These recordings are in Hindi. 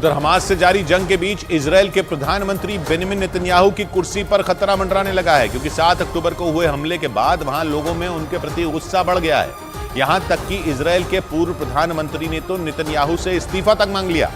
उधर हमास से जारी जंग के बीच इजरायल के प्रधानमंत्री बेंजामिन नेतन्याहू की कुर्सी पर खतरा मंडराने लगा है, क्योंकि 7 अक्टूबर को हुए हमले के बाद वहां लोगों में उनके प्रति गुस्सा बढ़ गया है। यहां तक कि इजरायल के पूर्व प्रधानमंत्री ने तो नेतन्याहू से इस्तीफा तक मांग लिया।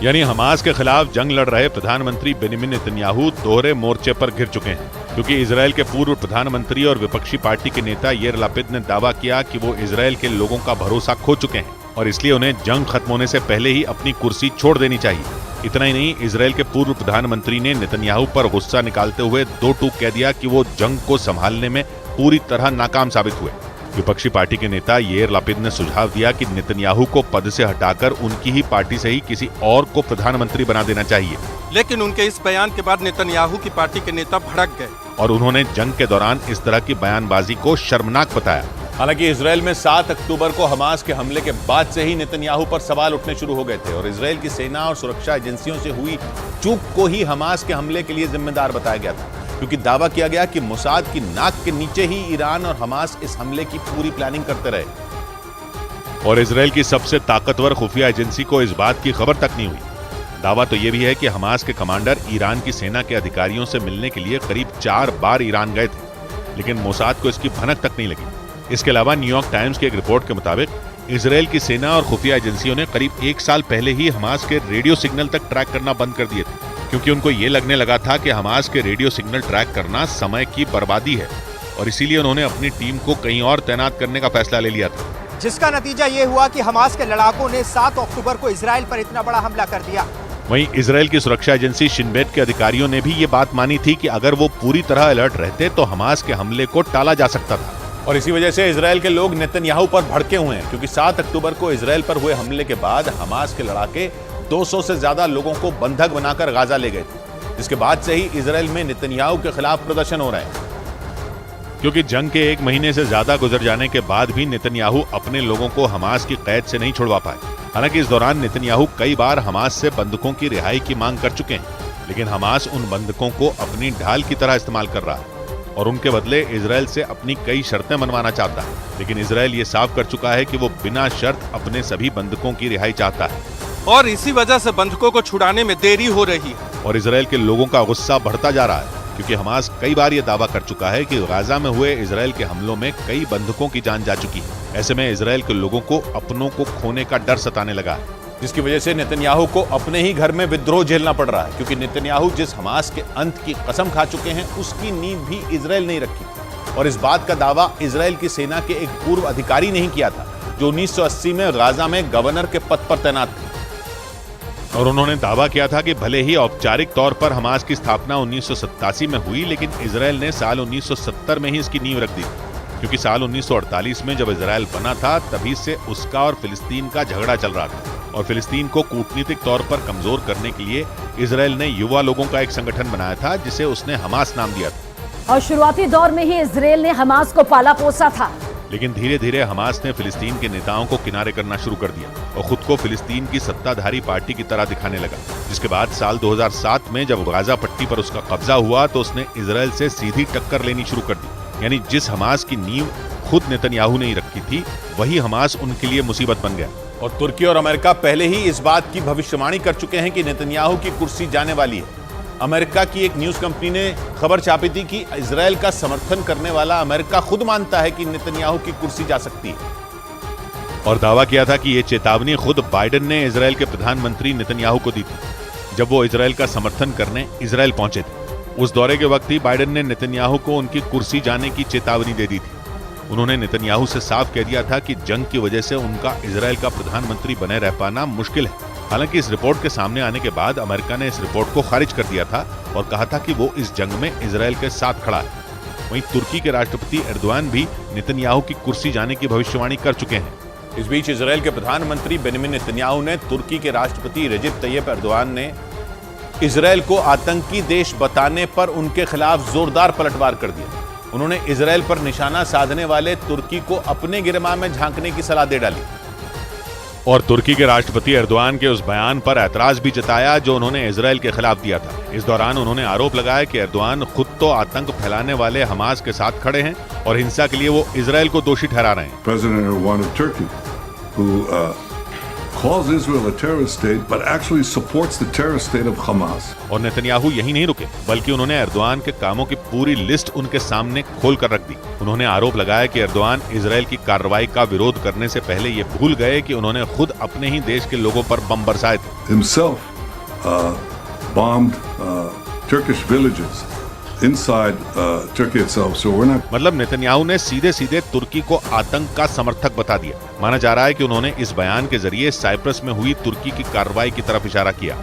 यानी हमास के खिलाफ जंग लड़ रहे प्रधानमंत्री बेंजामिन नेतन्याहू दोहरे मोर्चे पर घिर चुके हैं, क्योंकि इजरायल के पूर्व प्रधानमंत्री और विपक्षी पार्टी के नेता याइर लपिड ने दावा किया कि वो इजरायल के लोगों का भरोसा खो चुके हैं और इसलिए उन्हें जंग खत्म होने से पहले ही अपनी कुर्सी छोड़ देनी चाहिए। इतना ही नहीं, इजरायल के पूर्व प्रधानमंत्री ने नेतन्याहू पर गुस्सा निकालते हुए दो टूक कह दिया कि वो जंग को संभालने में पूरी तरह नाकाम साबित हुए। विपक्षी पार्टी के नेता याइर लपिड ने सुझाव दिया कि नेतन्याहू को पद से हटाकर उनकी ही पार्टी से ही किसी और को प्रधानमंत्री बना देना चाहिए। लेकिन उनके इस बयान के बाद नेतन्याहू की पार्टी के नेता भड़क गए और उन्होंने जंग के दौरान इस तरह की बयानबाजी को शर्मनाक बताया। हालांकि इजरायल में 7 अक्टूबर को हमास के हमले के बाद से ही नेतन्याहू पर सवाल उठने शुरू हो गए थे और इजरायल की सेना और सुरक्षा एजेंसियों से हुई चूक को ही हमास के हमले के लिए जिम्मेदार बताया गया था, क्योंकि दावा किया गया कि मोसाद की नाक के नीचे ही ईरान और हमास इस हमले की पूरी प्लानिंग करते रहे और इजरायल की सबसे ताकतवर खुफिया एजेंसी को इस बात की खबर तक नहीं हुई। दावा तो यह भी है कि हमास के कमांडर ईरान की सेना के अधिकारियों से मिलने के लिए करीब 4 बार ईरान गए थे, लेकिन मोसाद को इसकी भनक तक नहीं लगी। इसके अलावा न्यूयॉर्क टाइम्स की एक रिपोर्ट के मुताबिक इजरायल की सेना और खुफिया एजेंसियों ने करीब 1 साल पहले ही हमास के रेडियो सिग्नल तक ट्रैक करना बंद कर दिए थे, क्योंकि उनको ये लगने लगा था कि हमास के रेडियो सिग्नल ट्रैक करना समय की बर्बादी है और इसीलिए उन्होंने अपनी टीम को कहीं और तैनात करने का फैसला ले लिया था, जिसका नतीजा ये हुआ कि हमास के लड़ाकों ने 7 अक्टूबर को इजरायल पर इतना बड़ा हमला कर दिया। वहीं इजरायल की सुरक्षा एजेंसी शिन बेट के अधिकारियों ने भी ये बात मानी थी कि अगर वो पूरी तरह अलर्ट रहते तो हमास के हमले को टाला जा सकता था और इसी वजह से इजरायल के लोग नेतन्याहू पर भड़के हुए हैं, क्योंकि 7 अक्टूबर को इजरायल पर हुए हमले के बाद हमास के लड़ाके 200 से ज्यादा लोगों को बंधक बनाकर गाजा ले गए थे, जिसके बाद से ही इजरायल में नेतन्याहू के खिलाफ प्रदर्शन हो रहे हैं। क्योंकि जंग के 1 महीने से ज्यादा गुजर जाने के बाद भी नेतन्याहू अपने लोगों को हमास की कैद से नहीं छुड़वा पाए। हालांकि इस दौरान नेतन्याहू कई बार हमास से बंधकों की रिहाई की मांग कर चुके हैं, लेकिन हमास उन बंधकों को अपनी ढाल की तरह इस्तेमाल कर रहा है और उनके बदले इजरायल से अपनी कई शर्तें मनवाना चाहता है। लेकिन इजरायल ये साफ कर चुका है कि वो बिना शर्त अपने सभी बंधकों की रिहाई चाहता है और इसी वजह से बंधकों को छुड़ाने में देरी हो रही है और इजरायल के लोगों का गुस्सा बढ़ता जा रहा है, क्योंकि हमास कई बार ये दावा कर चुका है कि गाजा में हुए इजरायल के हमलों में कई बंधकों की जान जा चुकी है। ऐसे में इजरायल के लोगों को अपनों को खोने का डर सताने लगा है, जिसकी वजह से नेतन्याहू को अपने ही घर में विद्रोह झेलना पड़ रहा है, क्योंकि नेतन्याहू जिस हमास के अंत की कसम खा चुके हैं उसकी नींव भी इजरायल नहीं रखी और इस बात का दावा इजरायल की सेना के एक पूर्व अधिकारी नहीं किया था, जो 1980 में गाजा में गवर्नर के पद पर तैनात थे और उन्होंने दावा किया था कि भले ही औपचारिक तौर पर हमास की स्थापना 1987 में हुई, लेकिन इजरायल ने साल 1970 में ही इसकी नींव रख दी, क्योंकि साल 1948 में जब इजरायल बना था तभी से उसका और फिलिस्तीन का झगड़ा चल रहा था और फिलिस्तीन को कूटनीतिक तौर पर कमजोर करने के लिए इजरायल ने युवा लोगों का एक संगठन बनाया था, जिसे उसने हमास नाम दिया था और शुरुआती दौर में ही इजरायल ने हमास को पाला पोसा था। लेकिन धीरे धीरे हमास ने फिलिस्तीन के नेताओं को किनारे करना शुरू कर दिया और खुद को फिलिस्तीन की सत्ताधारी पार्टी की तरह दिखाने लगा, जिसके बाद साल 2007 में जब गाजा पट्टी पर उसका कब्जा हुआ तो उसने इजरायल से सीधी टक्कर लेनी शुरू कर दी। यानी जिस हमास की नींव खुद नेतन्याहू ने ही रखी थी, वही हमास उनके लिए मुसीबत बन गया और तुर्की और अमेरिका पहले ही इस बात की भविष्यवाणी कर चुके हैं कि नेतन्याहू की कुर्सी जाने वाली है। अमेरिका की एक न्यूज कंपनी ने खबर छापी थी कि इजरायल का समर्थन करने वाला अमेरिका खुद मानता है कि नेतन्याहू की कुर्सी जा सकती है और दावा किया था कि यह चेतावनी खुद बाइडेन ने इजरायल के प्रधानमंत्री नेतन्याहू को दी थी जब वो इजरायल का समर्थन करने इजरायल पहुंचे थे। उस दौरे के वक्त ही बाइडेन ने नेतन्याहू को उनकी कुर्सी जाने की चेतावनी दे दी थी। उन्होंने नेतन्याहू से साफ कह दिया था कि जंग की वजह से उनका इजरायल का प्रधानमंत्री बने रह पाना मुश्किल है। हालांकि इस रिपोर्ट के सामने आने के बाद अमेरिका ने इस रिपोर्ट को खारिज कर दिया था और कहा था कि वो इस जंग में इजरायल के साथ खड़ा है। वहीं तुर्की के राष्ट्रपति एर्दोआन भी नेतन्याहू की कुर्सी जाने की भविष्यवाणी कर चुके हैं। इस बीच इजरायल के प्रधानमंत्री बेंजामिन नेतन्याहू ने तुर्की के राष्ट्रपति रेजिप तैयब एर्दोआन ने इजरायल को आतंकी देश बताने पर उनके खिलाफ जोरदार पलटवार कर दिया। उन्होंने इजरायल पर निशाना साधने वाले तुर्की को अपने गिरमाह में झांकने की सलाह दे डाली और तुर्की के राष्ट्रपति एर्दोआन के उस बयान पर ऐतराज भी जताया जो उन्होंने इजरायल के खिलाफ दिया था। इस दौरान उन्होंने आरोप लगाया कि एर्दोआन खुद तो आतंक फैलाने वाले हमास के साथ खड़े हैं और हिंसा के लिए वो इजरायल को दोषी ठहरा रहे हैं। President Erdogan of Turkey, who calls Israel a terrorist state, but actually supports the terrorist state of Hamas. और नेतन्याहू यही नहीं रुके, बल्कि उन्होंने एर्दोआन के कामों की पूरी लिस्ट उनके सामने खोल कर रख दी। उन्होंने आरोप लगाया कि एर्दोआन इजराइल की कार्रवाई का विरोध करने से पहले ये भूल गए कि उन्होंने खुद अपने ही देश के लोगों पर बम बरसाए थे। Himself bombed Turkish villages inside Turkey itself. So we're not. मतलब नेतन्याहू ने सीधे सीधे तुर्की को आतंक का समर्थक बता दिया। माना जा रहा है कि उन्होंने इस बयान के जरिए साइप्रस में हुई तुर्की की कार्रवाई की तरफ इशारा किया।